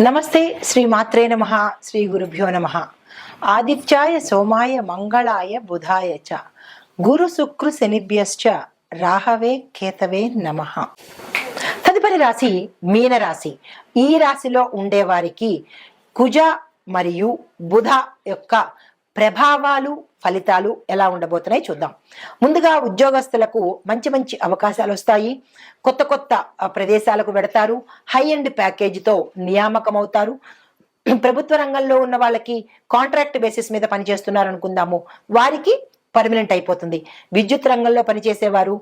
నమస్తే శ్రీ మాత్రే నమః శ్రీ గురుభ్యో నమః ఆదిత్యాయ సోమాయ మంగళాయ బుధాయ చ గురు శుక్ర శనిభ్యశ్చ రాహవే కేతవే నమః. తదుపరి రాశి మీనరాశి. ఈ రాశిలో ఉండేవారికి కుజ మరియు బుధ యొక్క ప్రభావాలు ఫలితాలు ఎలా ఉండబోతున్నాయి చూద్దాం. ముందుగా ఉద్యోగస్తులకు మంచి మంచి అవకాశాలు వస్తాయి. కొత్త కొత్త ప్రదేశాలకు వెడతారు. హై ఎండ్ ప్యాకేజీతో నియామకం అవుతారు. ప్రభుత్వ రంగంలో ఉన్న వాళ్ళకి కాంట్రాక్ట్ బేసిస్ మీద పనిచేస్తున్నారు అనుకుందాము, వారికి పర్మనెంట్ అయిపోతుంది. విద్యుత్ రంగంలో పనిచేసేవారు,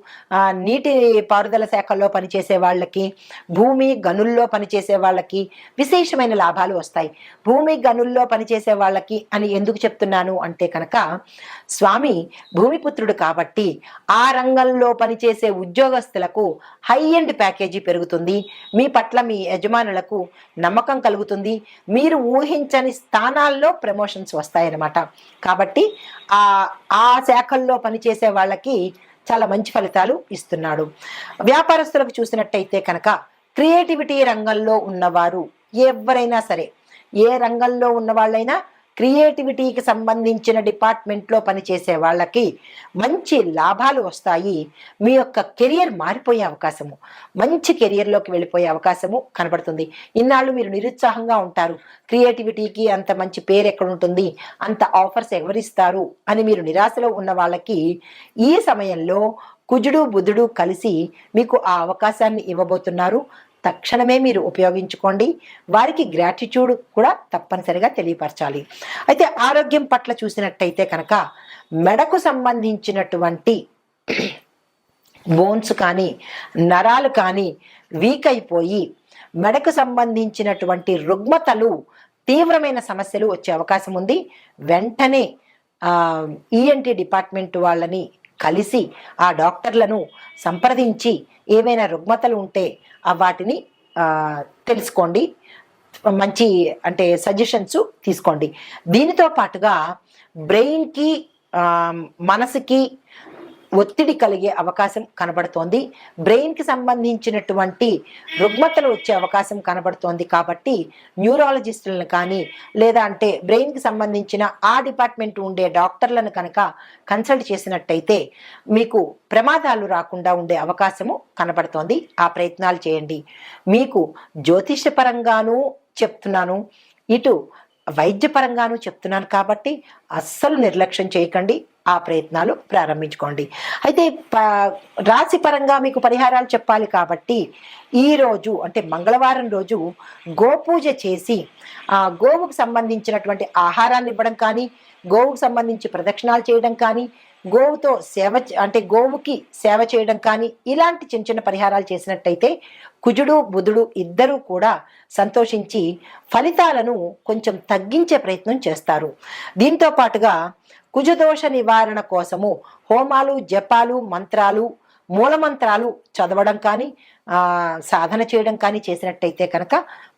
నీటి పారుదల శాఖల్లో పనిచేసే వాళ్ళకి, భూమి గనుల్లో పనిచేసే వాళ్ళకి విశేషమైన లాభాలు వస్తాయి. భూమి గనుల్లో పనిచేసే వాళ్ళకి అని ఎందుకు చెప్తున్నాను అంటే కనుక, స్వామి భూమిపుత్రుడు కాబట్టి ఆ రంగంలో పనిచేసే ఉద్యోగస్తులకు హై ఎండ్ ప్యాకేజీ పెరుగుతుంది. మీ పట్ల మీ యజమానులకు నమ్మకం కలుగుతుంది. మీరు ఊహించని స్థానాల్లో ప్రమోషన్స్ వస్తాయన్నమాట. కాబట్టి ఆ శాఖల్లో పనిచేసే వాళ్ళకి చాలా మంచి ఫలితాలు ఇస్తున్నాడు. వ్యాపారస్తులకు చూసినట్టయితే కనుక, క్రియేటివిటీ రంగంలో ఉన్నవారు ఎవరైనా సరే, ఏ రంగంలో ఉన్న వాళ్ళైనా క్రియేటివిటీకి సంబంధించిన డిపార్ట్మెంట్లో పనిచేసే వాళ్ళకి మంచి లాభాలు వస్తాయి. మీ యొక్క కెరియర్ మారిపోయే అవకాశము, మంచి కెరియర్లోకి వెళ్ళిపోయే అవకాశము కనబడుతుంది. ఇన్నాళ్ళు మీరు నిరుత్సాహంగా ఉంటారు. క్రియేటివిటీకి అంత మంచి పేరు ఎక్కడ ఉంటుంది, అంత ఆఫర్స్ ఎవరిస్తారు అని మీరు నిరాశలో ఉన్న వాళ్ళకి ఈ సమయంలో కుజుడు బుధుడు కలిసి మీకు ఆ అవకాశాన్ని ఇవ్వబోతున్నారు. తక్షణమే మీరు ఉపయోగించుకోండి. వారికి గ్రాటిట్యూడ్ కూడా తప్పనిసరిగా తెలియపరచాలి. అయితే ఆరోగ్యం పట్ల చూసినట్టయితే కనుక, మెడకు సంబంధించినటువంటి బోన్స్ కానీ నరాలు కానీ వీక్ అయిపోయి మెడకు సంబంధించినటువంటి రుగ్మతలు, తీవ్రమైన సమస్యలు వచ్చే అవకాశం ఉంది. వెంటనే ఈఎన్టీ డిపార్ట్మెంట్ వాళ్ళని కలిసి ఆ డాక్టర్లను సంప్రదించి ఏవైనా రుగ్మతలు ఉంటే వాటిని తెలుసుకోండి. మంచి అంటే సజెషన్స్ తీసుకోండి. దీనితో పాటుగా బ్రెయిన్కి మనసుకి ఒత్తిడి కలిగే అవకాశం కనబడుతోంది. బ్రెయిన్కి సంబంధించినటువంటి రుగ్మతలు వచ్చే అవకాశం కనబడుతోంది. కాబట్టి న్యూరాలజిస్టులను కానీ, లేదా అంటే బ్రెయిన్కి సంబంధించిన ఆ డిపార్ట్మెంట్ ఉండే డాక్టర్లను కనుక కన్సల్ట్ చేసినట్టయితే మీకు ప్రమాదాలు రాకుండా ఉండే అవకాశము కనబడుతోంది. ఆ ప్రయత్నాలు చేయండి. మీకు జ్యోతిషపరంగానూ చెప్తున్నాను, ఇటు వైద్యపరంగాను చెప్తున్నాను. కాబట్టి అస్సలు నిర్లక్ష్యం చేయకండి. ఆ ప్రయత్నాలు ప్రారంభించుకోండి. అయితే రాశి పరంగా మీకు పరిహారాలు చెప్పాలి కాబట్టి ఈరోజు అంటే మంగళవారం రోజు గోపూజ చేసి గోవుకు సంబంధించినటువంటి ఆహారాన్ని ఇవ్వడం కానీ, గోవుకు సంబంధించి ప్రదక్షిణాలు చేయడం కానీ, గోవుతో గోవుకి సేవ చేయడం కానీ, ఇలాంటి చిన్న చిన్న పరిహారాలు చేసినట్టయితే కుజుడు బుధుడు ఇద్దరూ కూడా సంతోషించి ఫలితాలను కొంచెం తగ్గించే ప్రయత్నం చేస్తారు. దీంతో పాటుగా కుజదోష నివారణ కోసము హోమాలు, జపాలు, మంత్రాలు, మూలమంత్రాలు చదవడం కానీ, సాధన చేయడం కానీ చేసినట్టయితే కనుక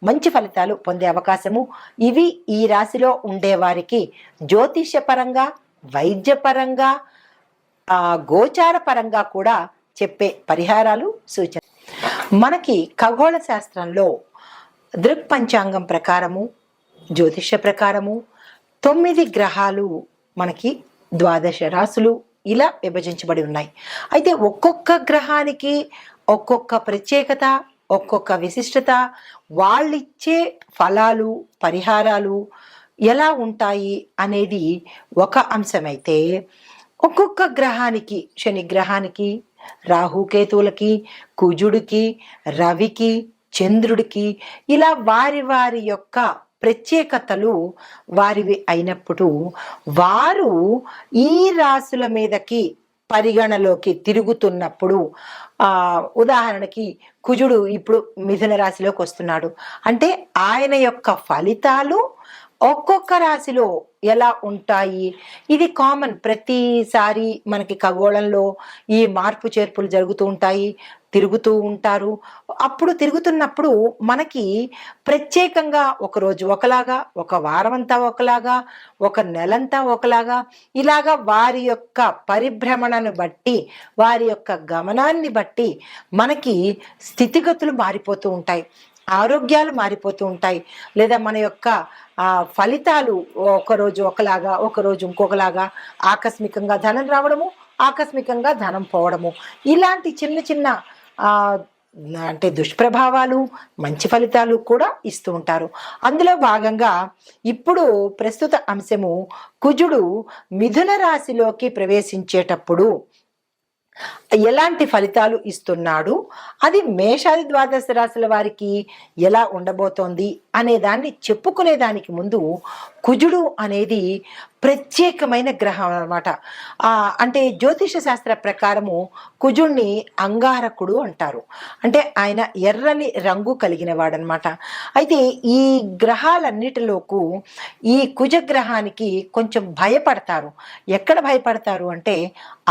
మంచి ఫలితాలు పొందే అవకాశము. ఇవి ఈ రాశిలో ఉండేవారికి జ్యోతిష్యపరంగా, వైద్యపరంగా, గోచార పరంగా కూడా చెప్పే పరిహారాలు, సూచన. మనకి ఖగోళ శాస్త్రంలో దృక్పంచాంగం ప్రకారము, జ్యోతిష్య ప్రకారము 9 గ్రహాలు మనకి 12 రాశులు ఇలా విభజించబడి ఉన్నాయి. అయితే ఒక్కొక్క గ్రహానికి ఒక్కొక్క ప్రత్యేకత, ఒక్కొక్క విశిష్టత, వాళ్ళిచ్చే ఫలాలు, పరిహారాలు ఎలా ఉంటాయి అనేది ఒక అంశమైతే, ఒక్కొక్క గ్రహానికి, శని గ్రహానికి, రాహుకేతువులకి, కుజుడికి, రవికి, చంద్రుడికి ఇలా వారి వారి యొక్క ప్రత్యేకతలు వారివి అయినప్పుడు వారు ఈ రాశుల మీదకి పరిగణలోకి తిరుగుతున్నప్పుడు, ఉదాహరణకి కుజుడు ఇప్పుడు మిథున రాశిలోకి వస్తున్నాడు అంటే ఆయన యొక్క ఫలితాలు ఒక్కొక్క రాశిలో ఎలా ఉంటాయి, ఇది కామన్. ప్రతిసారి మనకి ఖగోళంలో ఈ మార్పు చేర్పులు జరుగుతూ ఉంటాయి, తిరుగుతూ ఉంటారు. అప్పుడు తిరుగుతున్నప్పుడు మనకి ప్రత్యేకంగా ఒకరోజు ఒకలాగా, ఒక వారం అంతా ఒకలాగా, ఒక నెలంతా ఒకలాగా, ఇలాగా వారి యొక్క పరిభ్రమణను బట్టి, వారి యొక్క గమనాన్ని బట్టి మనకి స్థితిగతులు మారిపోతూ ఉంటాయి. ఆరోగ్యాలు మారిపోతూ ఉంటాయి. లేదా మన యొక్క ఫలితాలు ఒకరోజు ఒకలాగా, ఒకరోజు ఇంకొకలాగా, ఆకస్మికంగా ధనం రావడము, ఆకస్మికంగా ధనం పోవడము. ఇలాంటి చిన్న చిన్న ఆహ్, అంటే దుష్ప్రభావాలు, మంచి ఫలితాలు కూడా ఇస్తూ ఉంటారు. అందులో భాగంగా ఇప్పుడు ప్రస్తుత అంశము కుజుడు మిథున రాశిలోకి ప్రవేశించేటప్పుడు ఎలాంటి ఫలితాలు ఇస్తున్నాడు, అది మేషాది ద్వాదశ రాశుల వారికి ఎలా ఉండబోతోంది అనే దాన్ని చెప్పుకునే దానికి ముందు కుజుడు అనేది ప్రత్యేకమైన గ్రహం అనమాట. అంటే జ్యోతిష శాస్త్ర ప్రకారము కుజుణ్ణి అంగారకుడు అంటారు. అంటే ఆయన ఎర్రని రంగు కలిగిన వాడనమాట. అయితే ఈ గ్రహాలన్నిటిలోకు ఈ కుజగ్రహానికి కొంచెం భయపడతారు. ఎక్కడ భయపడతారు అంటే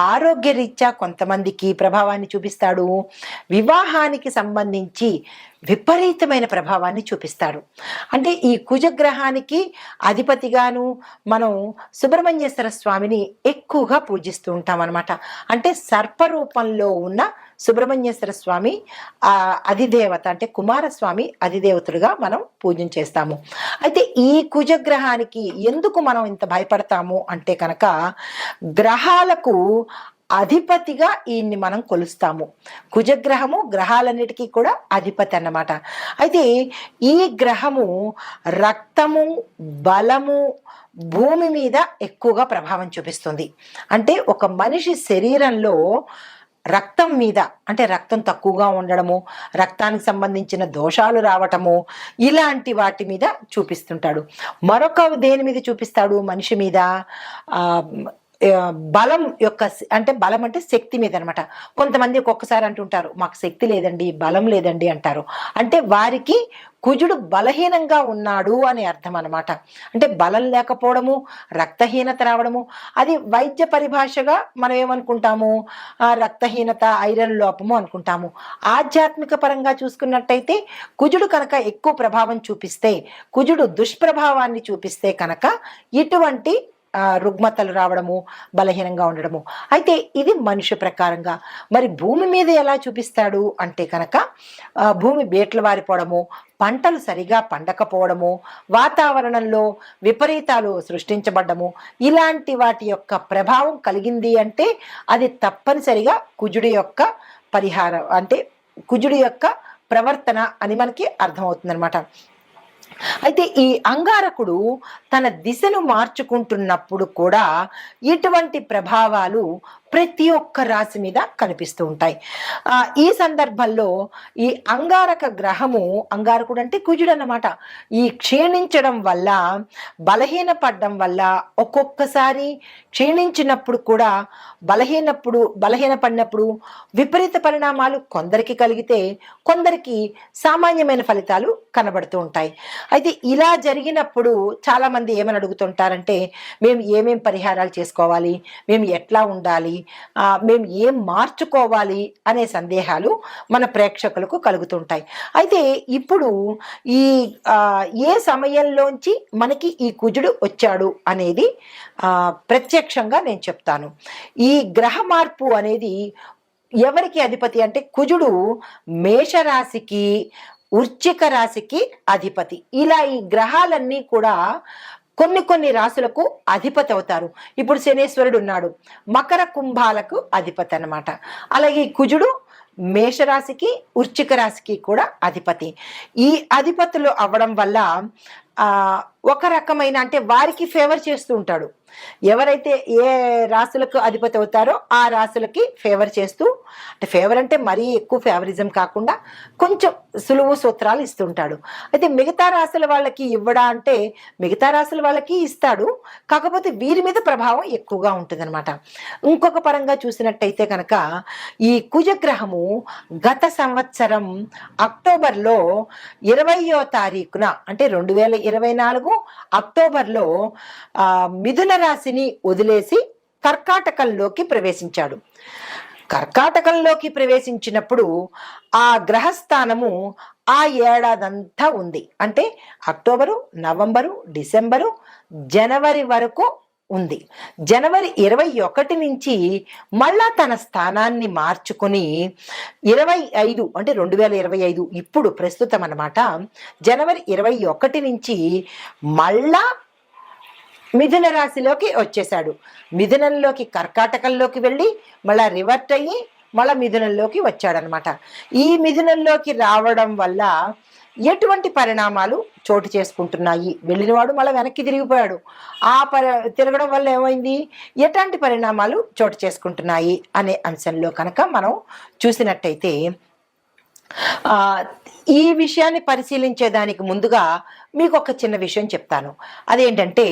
ఆరోగ్యరీత్యా కొంతమందికి ప్రభావాన్ని చూపిస్తాడు, వివాహానికి సంబంధించి విపరీతమైన ప్రభావాన్ని చూపిస్తాడు. అంటే ఈ కుజగ్రహానికి అధిపతిగాను మనం సుబ్రహ్మణ్యేశ్వర స్వామిని ఎక్కువగా పూజిస్తూ ఉంటాం అనమాట. అంటే సర్పరూపంలో ఉన్న సుబ్రహ్మణ్యేశ్వర స్వామి అధిదేవత, అంటే కుమారస్వామి అధిదేవతలుగా మనం పూజన చేస్తాము. అయితే ఈ కుజగ్రహానికి ఎందుకు మనం ఇంత భయపడతాము అంటే కనుక గ్రహాలకు అధిపతిగా ఈయన్ని మనం కొలుస్తాము. కుజగ్రహము గ్రహాలన్నిటికీ కూడా అధిపతి అన్నమాట. అయితే ఈ గ్రహము రక్తము, బలము, భూమి మీద ఎక్కువగా ప్రభావం చూపిస్తుంది. అంటే ఒక మనిషి శరీరంలో రక్తం మీద, అంటే రక్తం తక్కువగా ఉండడము, రక్తానికి సంబంధించిన దోషాలు రావటము, ఇలాంటి వాటి మీద చూపిస్తుంటాడు. మరొక దేని మీద చూపిస్తాడు మనిషి మీద? బలం యొక్క, అంటే బలం అంటే శక్తి మీద అనమాట. కొంతమంది ఒక్కొక్కసారి అంటుంటారు మాకు శక్తి లేదండి, బలం లేదండి అంటారు. అంటే వారికి కుజుడు బలహీనంగా ఉన్నాడు అని అర్థం అనమాట. అంటే బలం లేకపోవడము, రక్తహీనత రావడము, అది వైద్య పరిభాషగా మనం ఏమనుకుంటాము, రక్తహీనత, ఐరన్ లోపము అనుకుంటాము. ఆధ్యాత్మిక పరంగా చూసుకున్నట్టయితే కుజుడు కనుక ఎక్కువ ప్రభావం చూపిస్తే, కుజుడు దుష్ప్రభావాన్ని చూపిస్తే కనుక ఇటువంటి రుగ్మతలు రావడము, బలహీనంగా ఉండడము. అయితే ఇది మనిషి ప్రకారంగా. మరి భూమి మీద ఎలా చూపిస్తాడు అంటే కనుక భూమి బేట్లు వారిపోవడము, పంటలు సరిగా పండకపోవడము, వాతావరణంలో విపరీతాలు సృష్టించబడ్డము, ఇలాంటి వాటి యొక్క ప్రభావం కలిగింది అంటే అది తప్పనిసరిగా కుజుడి యొక్క పరిహారం, అంటే కుజుడి యొక్క ప్రవర్తన అని మనకి అర్థమవుతుందన్నమాట. అయితే ఈ అంగారకుడు తన దిశను మార్చుకుంటున్నప్పుడు కూడా ఇటువంటి ప్రభావాలు ప్రతి ఒక్క రాశి మీద కనిపిస్తూ ఉంటాయి. ఈ సందర్భంలో ఈ అంగారక గ్రహము, అంగారకుడు అంటే కుజుడు అన్నమాట, ఈ క్షీణించడం వల్ల, బలహీనపడడం వల్ల, ఒక్కొక్కసారి క్షీణించినప్పుడు కూడా బలహీనపడినప్పుడు విపరీత పరిణామాలు కొందరికి కలిగితే కొందరికి సామాన్యమైన ఫలితాలు కనబడుతూ ఉంటాయి. అయితే ఇలా జరిగినప్పుడు చాలా మంది ఏమని అడుగుతుంటారంటే మేము ఏమేం పరిహారాలు చేసుకోవాలి, మేము ఎట్లా ఉండాలి, మేము ఏం మార్చుకోవాలి అనే సందేహాలు మన ప్రేక్షకులకు కలుగుతుంటాయి. అయితే ఇప్పుడు ఈ ఏ సమయంలోంచి మనకి ఈ కుజుడు వచ్చాడు అనేది ప్రత్యక్షంగా నేను చెప్తాను. ఈ గ్రహ మార్పు అనేది ఎవరికి అధిపతి అంటే కుజుడు మేషరాశికి, వృశ్చిక రాశికి అధిపతి. ఇలా ఈ గ్రహాలన్నీ కూడా కొన్ని రాశులకు అధిపతి అవుతారు. ఇప్పుడు శనేశ్వరుడు ఉన్నాడు, మకర కుంభాలకు అధిపతి అన్నమాట. అలాగే కుజుడు మేషరాశికి, వృశ్చిక రాశికి కూడా అధిపతి. ఈ అధిపతులు అవ్వడం వల్ల ఒక రకమైన, అంటే వారికి ఫేవర్ చేస్తూ ఉంటాడు. ఎవరైతే ఏ రాశులకు అధిపతి అవుతారో ఆ రాశులకి ఫేవర్ చేస్తూ, అంటే ఫేవర్ అంటే మరీ ఎక్కువ ఫేవరిజం కాకుండా కొంచెం సులువు సూత్రాలు ఇస్తుంటాడు. అయితే మిగతా రాశుల వాళ్ళకి ఇవ్వడా అంటే మిగతా రాశుల వాళ్ళకి ఇస్తాడు, కాకపోతే వీరి మీద ప్రభావం ఎక్కువగా ఉంటుంది అనమాట. ఇంకొక పరంగా చూసినట్టయితే కనుక ఈ కుజగ్రహము గత సంవత్సరం అక్టోబర్లో 20వ తారీఖున, అంటే 2024 అక్టోబర్లో మిథున రాశిని వదిలేసి కర్కాటకంలోకి ప్రవేశించాడు. కర్కాటకంలోకి ప్రవేశించినప్పుడు ఆ గ్రహస్థానము ఆ ఏడాదంతా ఉంది. అంటే అక్టోబరు, నవంబరు, డిసెంబరు, జనవరి వరకు ఉంది. జనవరి 21 నుంచి మళ్ళా తన స్థానాన్ని మార్చుకొని 25 అంటే 2025 ఇప్పుడు ప్రస్తుతం అన్నమాట. జనవరి 21 నుంచి మళ్ళా మిథున రాశిలోకి వచ్చేసాడు. మిథునంలోకి కర్కాటకంలోకి వెళ్ళి మళ్ళా రివర్ట్ అయ్యి మళ్ళా మిథునంలోకి వచ్చాడనమాట. ఈ మిథునంలోకి రావడం వల్ల ఎటువంటి పరిణామాలు చోటు చేసుకుంటున్నాయి, వెళ్ళినవాడు మళ్ళీ వెనక్కి తిరిగిపోయాడు, ఆ తిరగడం వల్ల ఏమైంది, ఎలాంటి పరిణామాలు చోటు చేసుకుంటున్నాయి అనే అంశంలో కనుక మనం చూసినట్టయితే ఈ విషయాన్ని పరిశీలించేదానికి ముందుగా మీకు ఒక చిన్న విషయం చెప్తాను. అదేంటంటే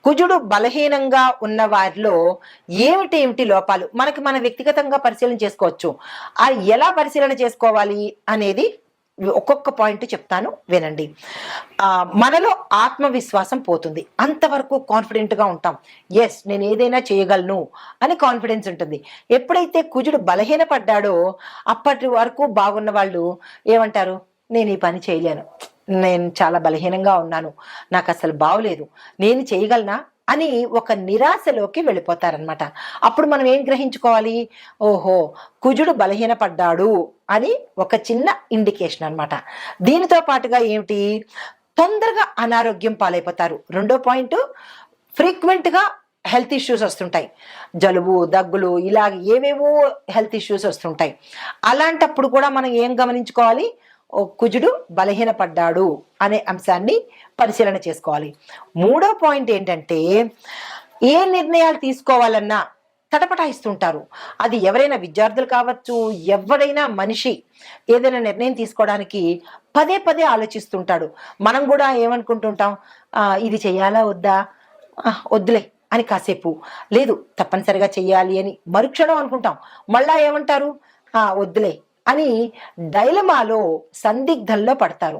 కుజుడు బలహీనంగా ఉన్న వారిలో ఏమిటి లోపాలు మన వ్యక్తిగతంగా పరిశీలన చేసుకోవచ్చు. ఎలా పరిశీలన చేసుకోవాలి అనేది ఒక్కొక్క పాయింట్ చెప్తాను, వినండి. మనలో ఆత్మవిశ్వాసం పోతుంది, అంతవరకు కాన్ఫిడెంట్గా ఉంటాం. ఎస్, నేను ఏదైనా చేయగలను అని కాన్ఫిడెన్స్ ఉంటుంది. ఎప్పుడైతే కుజుడు బలహీనపడ్డాడో అప్పటి వరకు బాగున్న వాళ్ళు ఏమంటారు, నేను ఈ పని చేయలేను, నేను చాలా బలహీనంగా ఉన్నాను, నాకు అసలు బాగోలేదు, నేను చేయగలనా అని ఒక నిరాశలోకి వెళ్ళిపోతారనమాట. అప్పుడు మనం ఏం గ్రహించుకోవాలి, ఓహో కుజుడు బలహీనపడ్డాడు అని ఒక చిన్న ఇండికేషన్ అనమాట. దీనితో పాటుగా ఏమిటి, తొందరగా అనారోగ్యం పాలైపోతారు. రెండో పాయింట్, ఫ్రీక్వెంట్గా హెల్త్ ఇష్యూస్ వస్తుంటాయి, జలుబు దగ్గులు ఇలా ఏవేవో హెల్త్ ఇష్యూస్ వస్తుంటాయి. అలాంటప్పుడు కూడా మనం ఏం గమనించుకోవాలి, కుజుడు బలహీనపడ్డాడు అనే అంశాన్ని పరిశీలన చేసుకోవాలి. మూడో పాయింట్ ఏంటంటే, ఏ నిర్ణయాలు తీసుకోవాలన్నా తటపటాయిస్తుంటారు. అది ఎవరైనా విద్యార్థులు కావచ్చు, ఎవరైనా మనిషి ఏదైనా నిర్ణయం తీసుకోవడానికి పదే పదే ఆలోచిస్తుంటాడు. మనం కూడా ఏమనుకుంటుంటాం, ఇది చెయ్యాలా వద్దా, వద్దులే అని కాసేపు, లేదు తప్పనిసరిగా చెయ్యాలి అని మరుక్షణం అనుకుంటాం. మళ్ళా ఏమంటారు, వద్దులే అని డైలమాలో సందిగ్ధంలో పడతారు.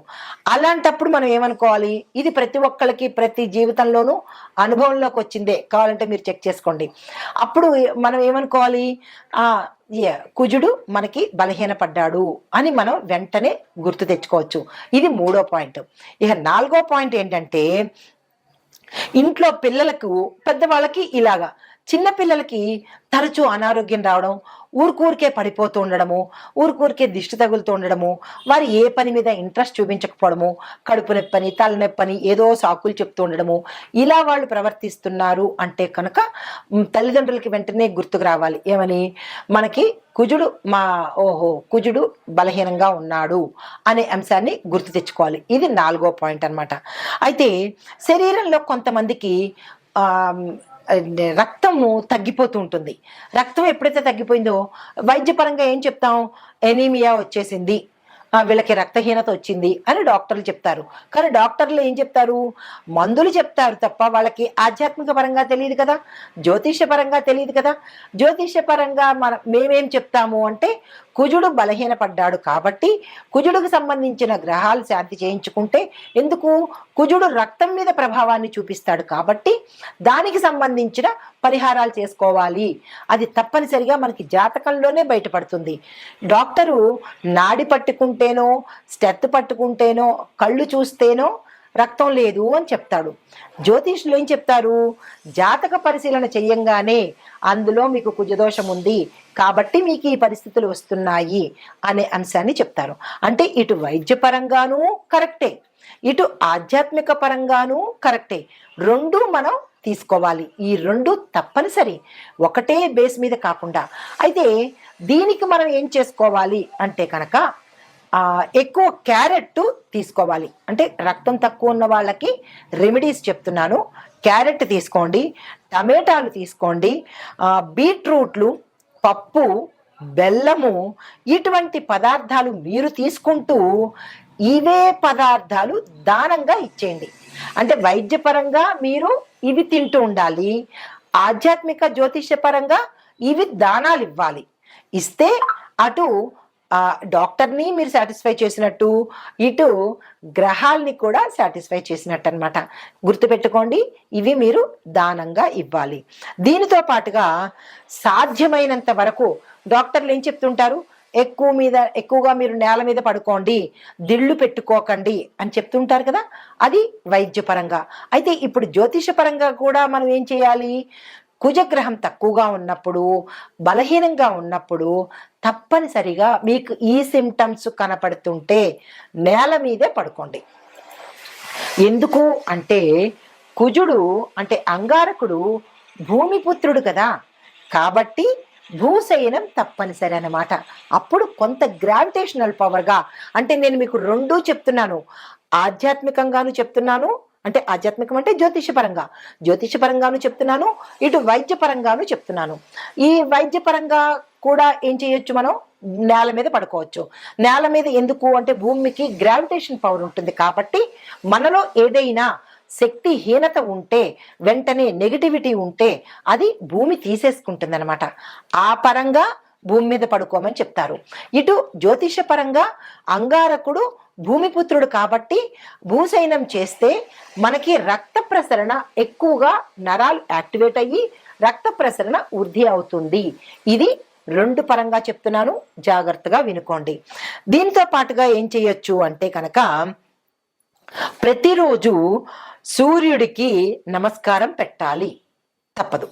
అలాంటప్పుడు మనం ఏమనుకోవాలి, ఇది ప్రతి ఒక్కరికి ప్రతి జీవితంలోనూ అనుభవంలోకి వచ్చిందే, కావాలంటే మీరు చెక్ చేసుకోండి. అప్పుడు మనం ఏమనుకోవాలి, కుజుడు మనకి బలహీనపడ్డాడు అని మనం వెంటనే గుర్తు తెచ్చుకోవచ్చు. ఇది మూడో పాయింట్. ఇక నాలుగో పాయింట్ ఏంటంటే, ఇంట్లో పిల్లలకు పెద్దవాళ్ళకి ఇలాగా, చిన్న పిల్లలకి తరచూ అనారోగ్యం రావడం, ఊరికే పడిపోతూ ఉండడము, ఊరికే దిష్టి తగులుతూ ఉండడము, వారు ఏ పని మీద ఇంట్రెస్ట్ చూపించకపోవడము, కడుపు నొప్పని తలనొప్పని ఏదో సాకులు చెప్తూ ఉండడము, ఇలా వాళ్ళు ప్రవర్తిస్తున్నారు అంటే కనుక తల్లిదండ్రులకి వెంటనే గుర్తుకు రావాలి, ఏమని, మనకి కుజుడు కుజుడు బలహీనంగా ఉన్నాడు అనే అంశాన్ని గుర్తు తెచ్చుకోవాలి. ఇది నాలుగో పాయింట్ అనమాట. అయితే శరీరంలో కొంతమందికి రక్తము తగ్గిపోతూ ఉంటుంది. రక్తం ఎప్పుడైతే తగ్గిపోయిందో వైద్యపరంగా ఏం చెప్తాం, ఎనీమియా వచ్చేసింది, వీళ్ళకి రక్తహీనత వచ్చింది అని డాక్టర్లు చెప్తారు. కానీ డాక్టర్లు ఏం చెప్తారు, మందులు చెప్తారు తప్ప వాళ్ళకి ఆధ్యాత్మిక పరంగా తెలియదు కదా, జ్యోతిష్య పరంగా తెలియదు కదా. జ్యోతిష్య పరంగా మేమేం చెప్తాము అంటే, కుజుడు బలహీనపడ్డాడు కాబట్టి కుజుడికి సంబంధించిన గ్రహాలు శాంతి చేయించుకుంటే, ఎందుకు, కుజుడు రక్తం మీద ప్రభావాన్ని చూపిస్తాడు కాబట్టి దానికి సంబంధించిన పరిహారాలు చేసుకోవాలి. అది తప్పనిసరిగా మనకి జాతకంలోనే బయటపడుతుంది. డాక్టరు నాడి పట్టుకుంటేనో, స్టెత్ పట్టుకుంటేనో, కళ్ళు చూస్తేనో రక్తం లేదు అని చెప్తాడు. జ్యోతిష్యులు ఏం చెప్తారు, జాతక పరిశీలన చెయ్యంగానే అందులో మీకు కుజదోషం ఉంది కాబట్టి మీకు ఈ పరిస్థితులు వస్తున్నాయి అనే అంశాన్ని చెప్తారు. అంటే ఇటు వైద్యపరంగానూ కరెక్టే, ఇటు ఆధ్యాత్మిక పరంగానూ కరెక్టే. రెండు మనం తీసుకోవాలి. ఈ రెండు తప్పనిసరి, ఒకటే బేస్ మీద కాకుండా. అయితే దీనికి మనం ఏం చేసుకోవాలి అంటే కనుక, ఎక్కువ క్యారెట్ తీసుకోవాలి. అంటే రక్తం తక్కువ ఉన్న వాళ్ళకి రెమెడీస్ చెప్తున్నాను. క్యారెట్ తీసుకోండి, టమాటాలు తీసుకోండి, బీట్రూట్లు, పప్పు, బెల్లము, ఇటువంటి పదార్థాలు మీరు తీసుకుంటూ ఇవే పదార్థాలు దానంగా ఇచ్చేయండి. అంటే వైద్యపరంగా మీరు ఇవి తింటూ ఉండాలి, ఆధ్యాత్మిక జ్యోతిష్యపరంగా ఇవి దానాలు ఇవ్వాలి. ఇస్తే అటు డాక్టర్ని మీరు సాటిస్ఫై చేసినట్టు, ఇటు గ్రహాల్ని కూడా సాటిస్ఫై చేసినట్టు అనమాట. గుర్తుపెట్టుకోండి, ఇవి మీరు దానంగా ఇవ్వాలి. దీనితో పాటుగా సాధ్యమైనంత వరకు డాక్టర్లు ఏం చెప్తుంటారు, ఎక్కువగా మీరు నేల మీద పడుకోండి, దిళ్ళు పెట్టుకోకండి అని చెప్తుంటారు కదా, అది వైద్యపరంగా. అయితే ఇప్పుడు జ్యోతిషపరంగా కూడా మనం ఏం చేయాలి? కుజగ్రహం తక్కువగా ఉన్నప్పుడు, బలహీనంగా ఉన్నప్పుడు తప్పనిసరిగా మీకు ఈ సిమ్టమ్స్ కనపడుతుంటే నేల మీదే పడుకోండి. ఎందుకు అంటే కుజుడు అంటే అంగారకుడు భూమిపుత్రుడు కదా, కాబట్టి భూశయనం తప్పనిసరి అన్నమాట. అప్పుడు కొంత గ్రావిటేషనల్ పవర్గా, అంటే నేను మీకు రెండూ చెప్తున్నాను, ఆధ్యాత్మికంగాను చెప్తున్నాను, అంటే ఆధ్యాత్మికం అంటే జ్యోతిషపరంగాను చెప్తున్నాను, ఇటు వైద్యపరంగాను చెప్తున్నాను. ఈ వైద్యపరంగా కూడా ఏం చేయొచ్చు, మనం నేల మీద పడుకోవచ్చు. నేల మీద ఎందుకు అంటే భూమికి గ్రావిటేషన్ పవర్ ఉంటుంది కాబట్టి మనలో ఏదైనా శక్తిహీనత ఉంటే, వెంటనే నెగిటివిటీ ఉంటే అది భూమి తీసేసుకుంటుంది అనమాట. ఆ పరంగా భూమి మీద పడుకోమని చెప్తారు. ఇటు జ్యోతిష పరంగా అంగారకుడు భూమిపుత్రుడు కాబట్టి భూశయనం చేస్తే మనకి రక్త ప్రసరణ ఎక్కువగా, నరాలు యాక్టివేట్ అయ్యి రక్త ప్రసరణ వృద్ధి అవుతుంది. ఇది రెండు పరంగా చెప్తున్నాను, జాగ్రత్తగా వినుకోండి. దీంతో పాటుగా ఏం చేయొచ్చు అంటే కనుక ప్రతిరోజు సూర్యుడికి నమస్కారం పెట్టాలి, తప్పదు.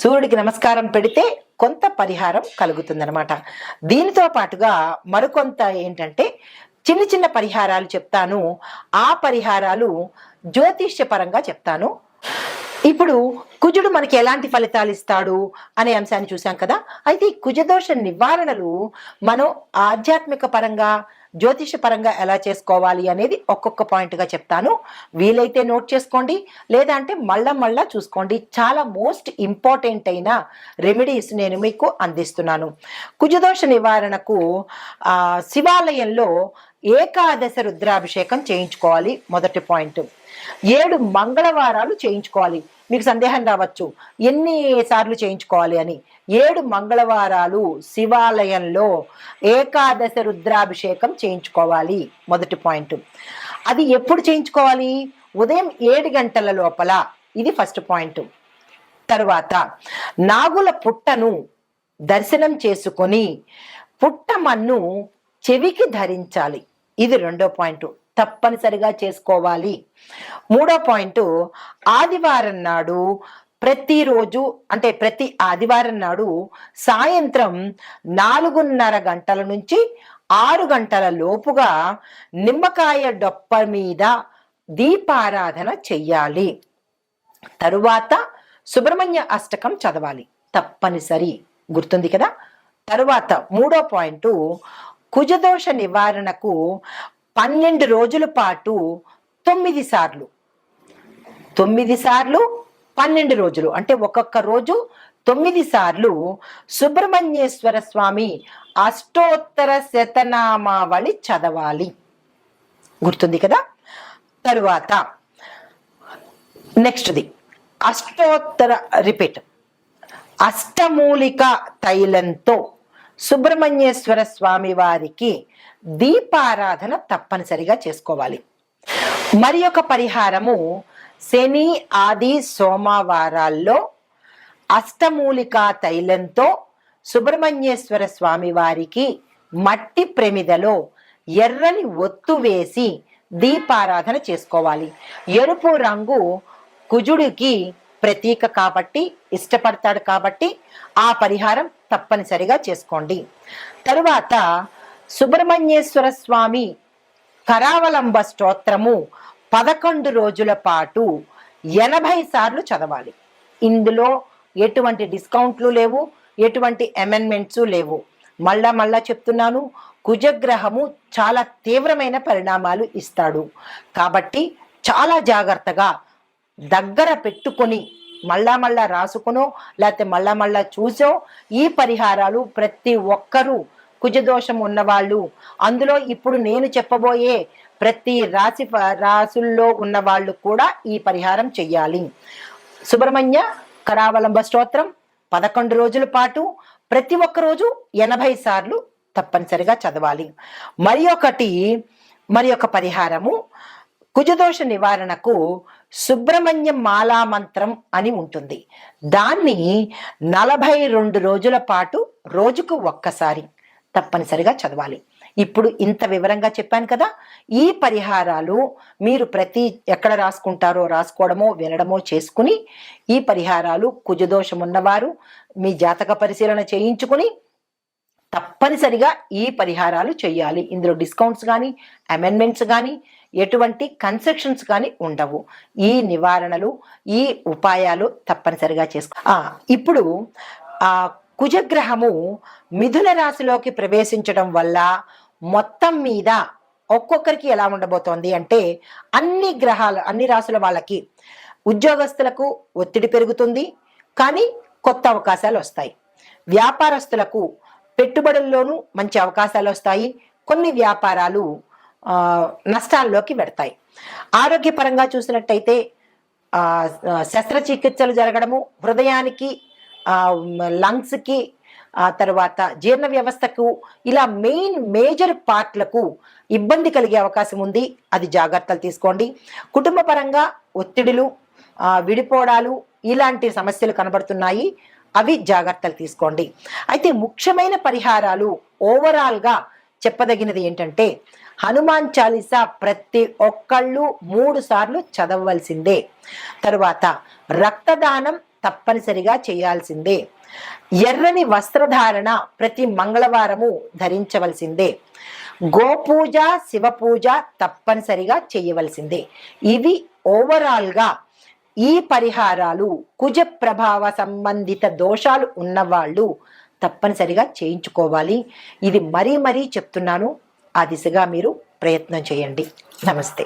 సూర్యుడికి నమస్కారం పెడితే కొంత పరిహారం కలుగుతుందన్నమాట. దీనితో పాటుగా మరికొంత ఏంటంటే చిన్న చిన్న పరిహారాలు చెప్తాను. ఆ పరిహారాలు జ్యోతిష్యపరంగా చెప్తాను. ఇప్పుడు కుజుడు మనకి ఎలాంటి ఫలితాలు ఇస్తాడు అనే అంశాన్ని చూసాం కదా. అయితే ఈ కుజదోష నివారణలు మనం ఆధ్యాత్మిక పరంగా, జ్యోతిష పరంగా ఎలా చేసుకోవాలి అనేది ఒక్కొక్క పాయింట్గా చెప్తాను. వీలైతే నోట్ చేసుకోండి, లేదా అంటే మళ్ళా చూసుకోండి. చాలా మోస్ట్ ఇంపార్టెంట్ అయిన రెమెడీస్ నేను మీకు అందిస్తున్నాను. కుజదోష నివారణకు శివాలయంలో ఏకాదశ రుద్రాభిషేకం చేయించుకోవాలి. మొదటి పాయింట్. 7 మంగళవారాలు చేయించుకోవాలి. మీకు సందేహం రావచ్చు ఎన్ని సార్లు చేయించుకోవాలి అని. 7 మంగళవారాలు శివాలయంలో ఏకాదశ రుద్రాభిషేకం చేయించుకోవాలి. మొదటి పాయింట్. అది ఎప్పుడు చేయించుకోవాలి? ఉదయం 7 గంటల లోపల. ఇది ఫస్ట్ పాయింట్. తరువాత నాగుల పుట్టను దర్శనం చేసుకొని పుట్టమన్ను చెవికి ధరించాలి. ఇది రెండో పాయింట్, తప్పనిసరిగా చేసుకోవాలి. మూడో పాయింట్, ఆదివారం నాడు ప్రతిరోజు అంటే ప్రతి ఆదివారం నాడు సాయంత్రం 4:30 గంటల నుంచి 6 గంటల లోపుగా నిమ్మకాయ డొప్ప మీద దీపారాధన చెయ్యాలి. తరువాత సుబ్రహ్మణ్య అష్టకం చదవాలి, తప్పనిసరి. గుర్తుంది కదా. తరువాత మూడో పాయింట్, కుజదోష నివారణకు 12 రోజుల పాటు 9 సార్లు 12 రోజులు అంటే ఒక్కొక్క రోజు 9 సార్లు సుబ్రహ్మణ్యేశ్వర స్వామి అష్టోత్తర శతనామావళి చదవాలి. గుర్తుంది కదా. తరువాత నెక్స్ట్ది అష్టమూలిక తైలంతో సుబ్రహ్మణ్యేశ్వర స్వామి వారికి దీపారాధన తప్పనిసరిగా చేసుకోవాలి. మరి ఒక పరిహారము, శని ఆది సోమవారాల్లో అష్టమూలికా తైలంతో సుబ్రహ్మణ్యేశ్వర స్వామి వారికి మట్టి ప్రమిదలో ఎర్రని ఒత్తు వేసి దీపారాధన చేసుకోవాలి. ఎరుపు రంగు కుజుడికి ప్రతీక కాబట్టి, ఇష్టపడతాడు కాబట్టి ఆ పరిహారం తప్పనిసరిగా చేసుకోండి. తరువాత సుబ్రహ్మణ్యేశ్వర స్వామి కరావలంబ స్తోత్రము 11 రోజుల పాటు 80 సార్లు చదవాలి. ఇందులో ఎటువంటి డిస్కౌంట్లు లేవు, ఎటువంటి అమెండ్మెంట్స్ లేవు. మళ్ళా చెప్తున్నాను, కుజగ్రహము చాలా తీవ్రమైన పరిణామాలు ఇస్తాడు కాబట్టి చాలా జాగ్రత్తగా దగ్గర పెట్టుకొని మళ్ళా రాసుకునో లేకపోతే మళ్ళా చూసో ఈ పరిహారాలు ప్రతి ఒక్కరూ, కుజదోషం ఉన్నవాళ్ళు, అందులో ఇప్పుడు నేను చెప్పబోయే ప్రతి రాసుల్లో ఉన్న వాళ్ళు కూడా ఈ పరిహారం చెయ్యాలి. సుబ్రహ్మణ్య కరావలంబ స్తోత్రం 11 రోజుల పాటు ప్రతి ఒక్క రోజు 80 సార్లు తప్పనిసరిగా చదవాలి. మరి ఒక పరిహారము, కుజదోష నివారణకు సుబ్రహ్మణ్య మాలా మంత్రం అని ఉంటుంది. దాన్ని 42 రోజుల పాటు రోజుకు ఒక్కసారి తప్పనిసరిగా చదవాలి. ఇప్పుడు ఇంత వివరంగా చెప్పాను కదా, ఈ పరిహారాలు మీరు ఎక్కడ రాసుకుంటారో రాసుకోవడమో వినడమో చేసుకుని, ఈ పరిహారాలు కుజదోషం ఉన్నవారు మీ జాతక పరిశీలన చేయించుకుని తప్పనిసరిగా ఈ పరిహారాలు చేయాలి. ఇందులో డిస్కౌంట్స్ కానీ అమెండ్మెంట్స్ కానీ ఎటువంటి కన్సెషన్స్ కానీ ఉండవు. ఈ నివారణలు, ఈ ఉపాయాలు తప్పనిసరిగా ఇప్పుడు కుజగ్రహము మిథున రాశిలోకి ప్రవేశించడం వల్ల మొత్తం మీద ఒక్కొక్కరికి ఎలా ఉండబోతోంది అంటే, అన్ని రాశుల వాళ్ళకి ఉద్యోగస్తులకు ఒత్తిడి పెరుగుతుంది, కానీ కొత్త అవకాశాలు వస్తాయి. వ్యాపారస్తులకు పెట్టుబడుల్లోనూ మంచి అవకాశాలు వస్తాయి. కొన్ని వ్యాపారాలు నష్టాల్లోకి పెడతాయి. ఆరోగ్యపరంగా చూసినట్టయితే శస్త్రచికిత్సలు జరగడము, హృదయానికి, లంగ్స్కి, తర్వాత జీర్ణ వ్యవస్థకు, ఇలా మేజర్ పార్ట్లకు ఇబ్బంది కలిగే అవకాశం ఉంది. అది జాగ్రత్తలు తీసుకోండి. కుటుంబ పరంగా ఒత్తిడులు, విడిపోవడాలు ఇలాంటి సమస్యలు కనబడుతున్నాయి. అవి జాగ్రత్తలు తీసుకోండి. అయితే ముఖ్యమైన పరిహారాలు ఓవరాల్గా చెప్పదగినది ఏంటంటే, హనుమాన్ చాలీసా ప్రతి ఒక్కళ్ళు 3 సార్లు చదవవలసిందే. తరువాత రక్తదానం తప్పనిసరిగా చేయాల్సిందే. ఎర్రని వస్త్రధారణ ప్రతి మంగళవారము ధరించవలసిందే. గోపూజ, శివపూజ తప్పనిసరిగా చేయవలసిందే. ఇవి ఓవరాల్గా ఈ పరిహారాలు కుజ ప్రభావ సంబంధిత దోషాలు ఉన్నవాళ్ళు తప్పనిసరిగా చేయించుకోవాలి. ఇది మరీ చెప్తున్నాను. ఆ దిశగా మీరు ప్రయత్నం చేయండి. నమస్తే.